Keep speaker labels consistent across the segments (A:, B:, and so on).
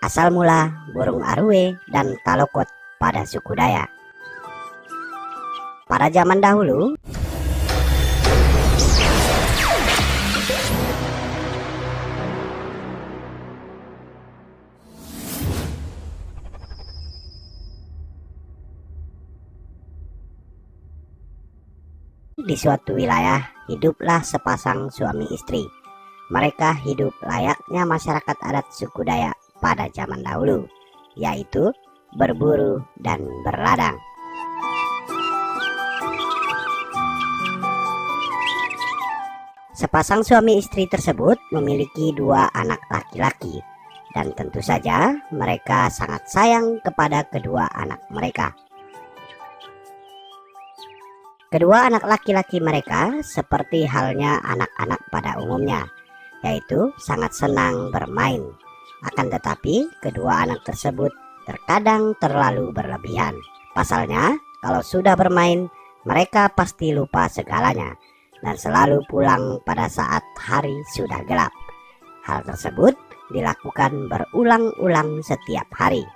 A: asal mula burung aruwe dan talokot pada suku Dayak. Pada zaman dahulu, di suatu wilayah hiduplah sepasang suami istri. Mereka hidup layaknya masyarakat adat suku Dayak pada zaman dahulu, yaitu berburu dan berladang. Sepasang suami istri tersebut memiliki 2 anak laki-laki, dan tentu saja mereka sangat sayang kepada kedua anak mereka. Kedua anak laki-laki mereka seperti halnya anak-anak pada umumnya, yaitu sangat senang bermain. Akan tetapi kedua anak tersebut terkadang terlalu berlebihan. Pasalnya, kalau sudah bermain, mereka pasti lupa segalanya dan selalu pulang pada saat hari sudah gelap. Hal tersebut dilakukan berulang-ulang setiap hari.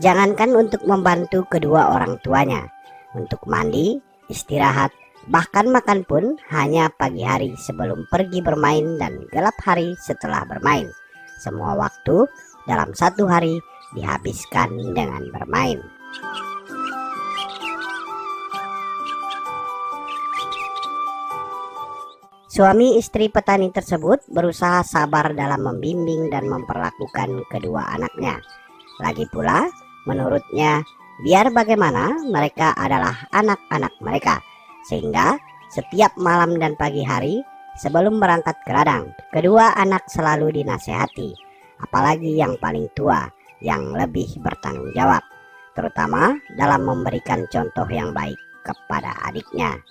A: Jangankan untuk membantu kedua orang tuanya, untuk mandi, istirahat, bahkan makan pun hanya pagi hari sebelum pergi bermain dan gelap hari setelah bermain. Semua waktu dalam satu hari dihabiskan dengan bermain. Suami istri petani tersebut berusaha sabar dalam membimbing dan memperlakukan kedua anaknya. Lagi pula, menurutnya, biar bagaimana mereka adalah anak-anak mereka, sehingga setiap malam dan pagi hari sebelum berangkat ke ladang, kedua anak selalu dinasehati, apalagi yang paling tua yang lebih bertanggung jawab, terutama dalam memberikan contoh yang baik kepada adiknya.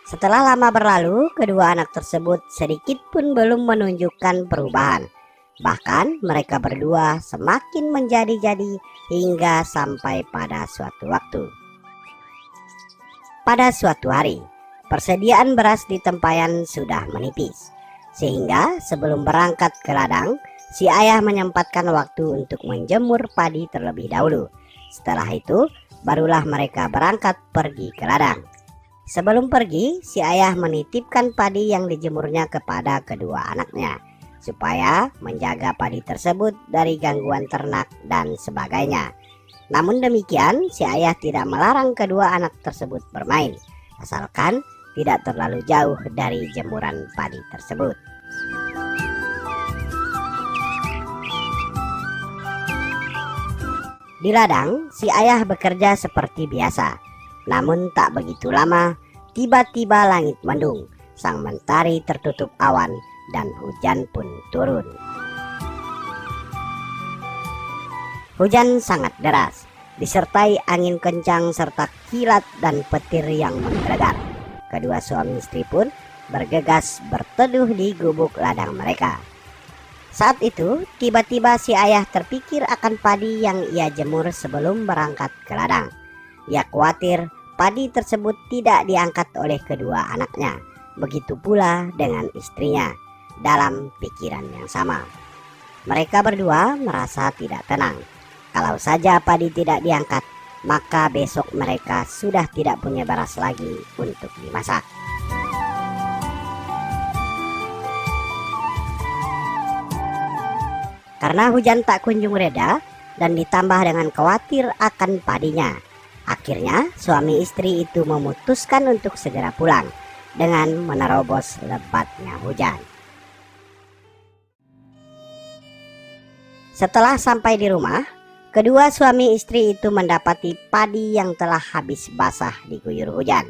A: Setelah lama berlalu, kedua anak tersebut sedikit pun belum menunjukkan perubahan. Bahkan mereka berdua semakin menjadi-jadi hingga sampai pada suatu waktu. Pada suatu hari, persediaan beras di tempayan sudah menipis. Sehingga sebelum berangkat ke ladang, si ayah menyempatkan waktu untuk menjemur padi terlebih dahulu. Setelah itu, barulah mereka berangkat pergi ke ladang. Sebelum pergi, si ayah menitipkan padi yang dijemurnya kepada kedua anaknya, supaya menjaga padi tersebut dari gangguan ternak dan sebagainya. Namun demikian, si ayah tidak melarang kedua anak tersebut bermain, asalkan tidak terlalu jauh dari jemuran padi tersebut. Di ladang, si ayah bekerja seperti biasa. Namun tak begitu lama, tiba-tiba langit mendung, sang mentari tertutup awan, dan hujan pun turun. Hujan sangat deras, disertai angin kencang serta kilat dan petir yang menggelegar. Kedua suami istri pun bergegas berteduh di gubuk ladang mereka. Saat itu, tiba-tiba si ayah terpikir akan padi yang ia jemur sebelum berangkat ke ladang. Ia khawatir padi tersebut tidak diangkat oleh kedua anaknya. Begitu pula dengan istrinya, dalam pikiran yang sama. Mereka berdua merasa tidak tenang. Kalau saja padi tidak diangkat, maka besok mereka sudah tidak punya beras lagi untuk dimasak. Karena hujan tak kunjung reda dan ditambah dengan khawatir akan padinya, akhirnya suami istri itu memutuskan untuk segera pulang dengan menerobos lebatnya hujan. Setelah sampai di rumah, kedua suami istri itu mendapati padi yang telah habis basah diguyur hujan.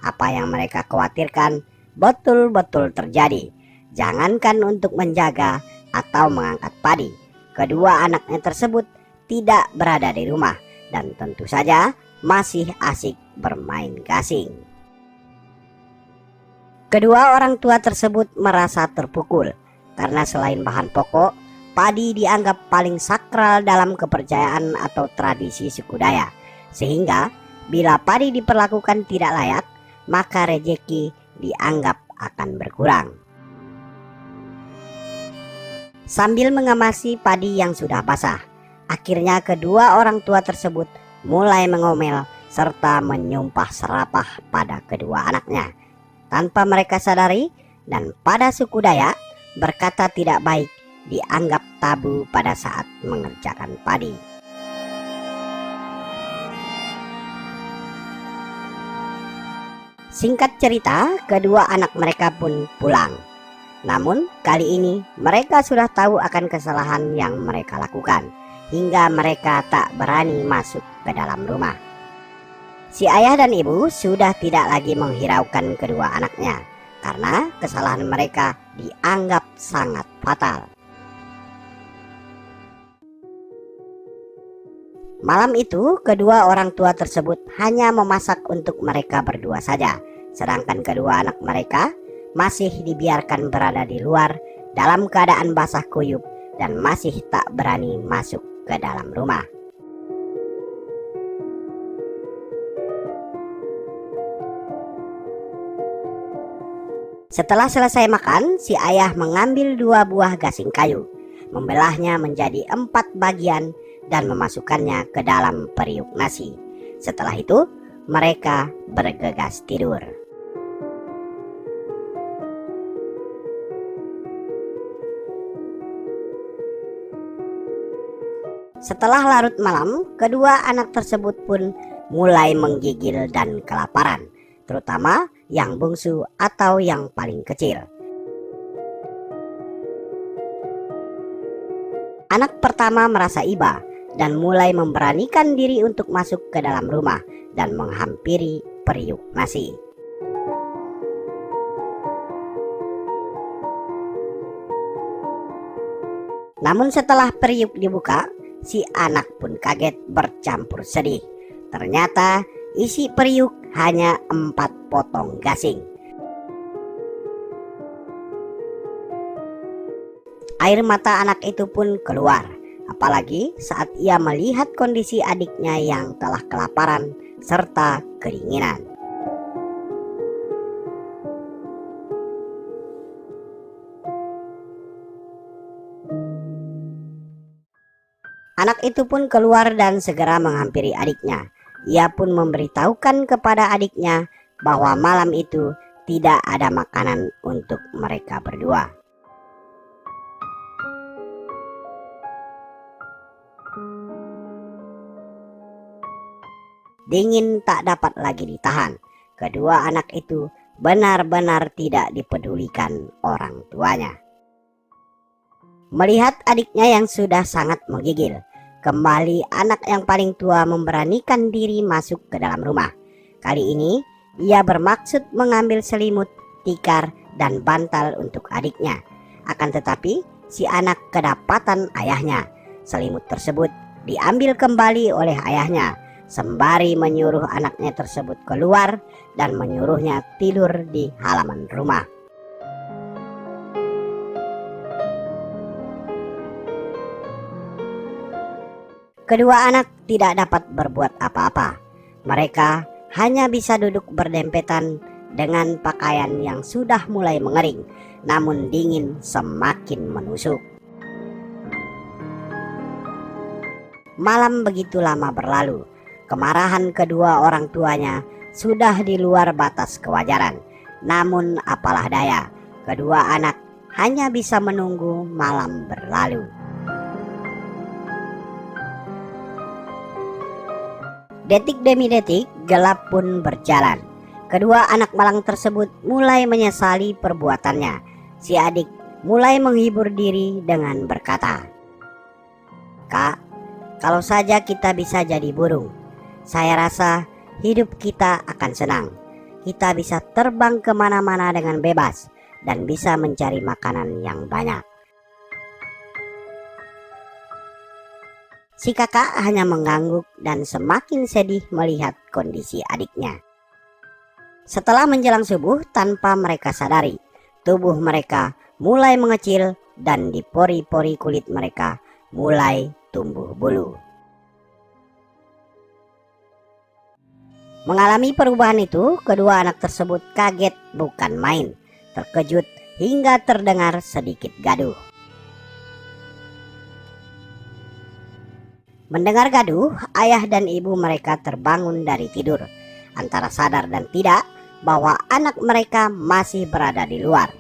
A: Apa yang mereka khawatirkan betul-betul terjadi. Jangankan untuk menjaga atau mengangkat padi, kedua anaknya tersebut tidak berada di rumah dan tentu saja masih asik bermain gasing. Kedua orang tua tersebut merasa terpukul karena selain bahan pokok, padi dianggap paling sakral dalam kepercayaan atau tradisi suku Dayak, sehingga Bila padi diperlakukan tidak layak, maka rejeki dianggap akan berkurang. Sambil mengamasi padi yang sudah basah, akhirnya kedua orang tua tersebut mulai mengomel serta menyumpah serapah pada kedua anaknya tanpa mereka sadari, dan pada suku Dayak berkata tidak baik dianggap tabu pada saat mengerjakan padi. Singkat cerita, kedua anak mereka pun pulang. Namun kali ini mereka sudah tahu akan kesalahan yang mereka lakukan, hingga mereka tak berani masuk ke dalam rumah. Si ayah dan ibu sudah tidak lagi menghiraukan kedua anaknya karena kesalahan mereka dianggap sangat fatal. Malam itu kedua orang tua tersebut hanya memasak untuk mereka berdua saja, sedangkan kedua anak mereka masih dibiarkan berada di luar dalam keadaan basah kuyup dan masih tak berani masuk ke dalam rumah. Setelah selesai makan, si ayah mengambil 2 buah gasing kayu, membelahnya menjadi 4 bagian dan memasukkannya ke dalam periuk nasi. Setelah itu, mereka bergegas tidur. Setelah larut malam, kedua anak tersebut pun mulai menggigil dan kelaparan, terutama yang bungsu atau yang paling kecil. Anak pertama merasa iba dan mulai memberanikan diri untuk masuk ke dalam rumah dan menghampiri periuk nasi. Namun setelah periuk dibuka, si anak pun kaget bercampur sedih. Ternyata isi periuk hanya 4 potong gasing. Air mata anak itu pun keluar, apalagi saat ia melihat kondisi adiknya yang telah kelaparan serta kedinginan. Anak itu pun keluar dan segera menghampiri adiknya. Ia pun memberitahukan kepada adiknya bahwa malam itu tidak ada makanan untuk mereka berdua. Dingin tak dapat lagi ditahan. Kedua anak itu benar-benar tidak dipedulikan orang tuanya. Melihat adiknya yang sudah sangat menggigil, kembali anak yang paling tua memberanikan diri masuk ke dalam rumah. Kali ini ia bermaksud mengambil selimut, tikar, dan bantal untuk adiknya. Akan tetapi si anak kedapatan ayahnya. Selimut tersebut diambil kembali oleh ayahnya, sembari menyuruh anaknya tersebut keluar dan menyuruhnya tidur di halaman rumah. Kedua anak tidak dapat berbuat apa-apa. Mereka hanya bisa duduk berdempetan dengan pakaian yang sudah mulai mengering, namun dingin semakin menusuk. Malam begitu lama berlalu. Kemarahan kedua orang tuanya sudah di luar batas kewajaran. Namun apalah daya, kedua anak hanya bisa menunggu malam berlalu. Detik demi detik gelap pun berjalan. Kedua anak malang tersebut mulai menyesali perbuatannya. Si adik mulai menghibur diri dengan berkata, "Kak, kalau saja kita bisa jadi burung, saya rasa hidup kita akan senang. Kita bisa terbang kemana-mana dengan bebas dan bisa mencari makanan yang banyak." Si kakak hanya mengangguk dan semakin sedih melihat kondisi adiknya. Setelah menjelang subuh, tanpa mereka sadari, tubuh mereka mulai mengecil dan di pori-pori kulit mereka mulai tumbuh bulu. Mengalami perubahan itu, kedua anak tersebut kaget bukan main, terkejut hingga terdengar sedikit gaduh. Mendengar gaduh, ayah dan ibu mereka terbangun dari tidur, antara sadar dan tidak bahwa anak mereka masih berada di luar.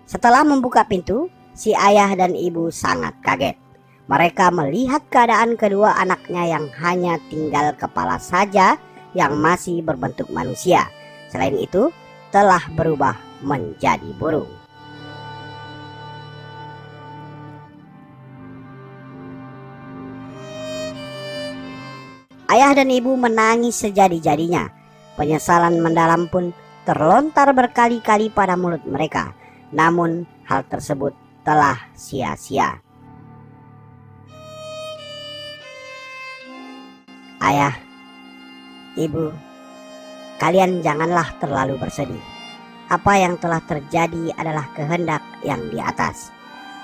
A: Setelah membuka pintu, si ayah dan ibu sangat kaget. Mereka melihat keadaan kedua anaknya yang hanya tinggal kepala saja yang masih berbentuk manusia. Selain itu, telah berubah menjadi burung. Ayah dan ibu menangis sejadi-jadinya. Penyesalan mendalam pun terlontar berkali-kali pada mulut mereka. Namun hal tersebut telah sia-sia. Ayah, ibu, kalian janganlah terlalu bersedih. Apa yang telah terjadi adalah kehendak yang di atas.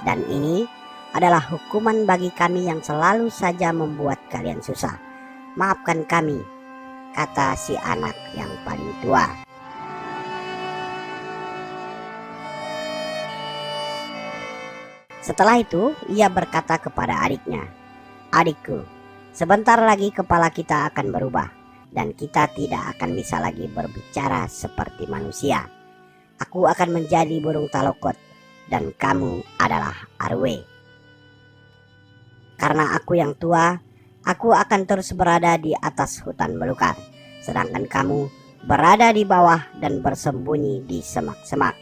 A: Dan ini adalah hukuman bagi kami yang selalu saja membuat kalian susah. Maafkan kami, kata si anak yang paling tua. Setelah itu, ia berkata kepada adiknya, "Adikku, sebentar lagi kepala kita akan berubah, dan kita tidak akan bisa lagi berbicara seperti manusia. Aku akan menjadi burung talokot, dan kamu adalah Arwe. Karena aku yang tua, aku akan terus berada di atas hutan belukar, sedangkan kamu berada di bawah dan bersembunyi di semak-semak.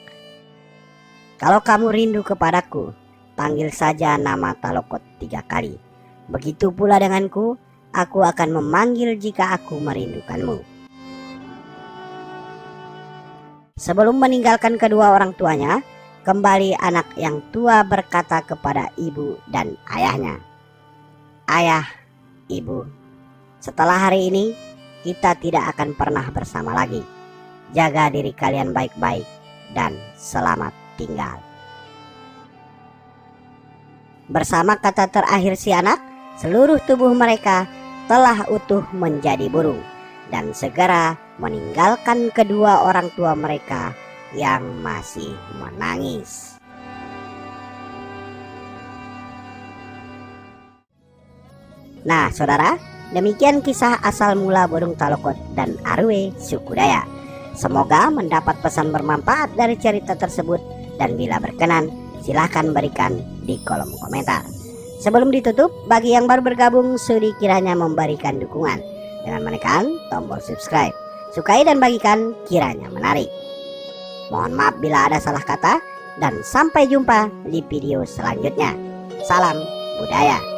A: Kalau kamu rindu kepadaku, panggil saja nama Talokot 3 kali. Begitu pula denganku, aku akan memanggil jika aku merindukanmu." Sebelum meninggalkan kedua orang tuanya, kembali anak yang tua berkata kepada ibu dan ayahnya, "Ayah, ibu, setelah hari ini kita tidak akan pernah bersama lagi. Jaga diri kalian baik-baik dan selamat tinggal." Bersama kata terakhir si anak, seluruh tubuh mereka telah utuh menjadi burung dan segera meninggalkan kedua orang tua mereka yang masih menangis. Nah, saudara, demikian kisah asal mula burung talokot dan Arwe suku Dayak. Semoga mendapat pesan bermanfaat dari cerita tersebut, dan bila berkenan, silahkan berikan di kolom komentar. Sebelum ditutup, bagi yang baru bergabung, sudi kiranya memberikan dukungan dengan menekan tombol subscribe. Sukai dan bagikan kiranya menarik. Mohon maaf bila ada salah kata, dan sampai jumpa di video selanjutnya. Salam budaya.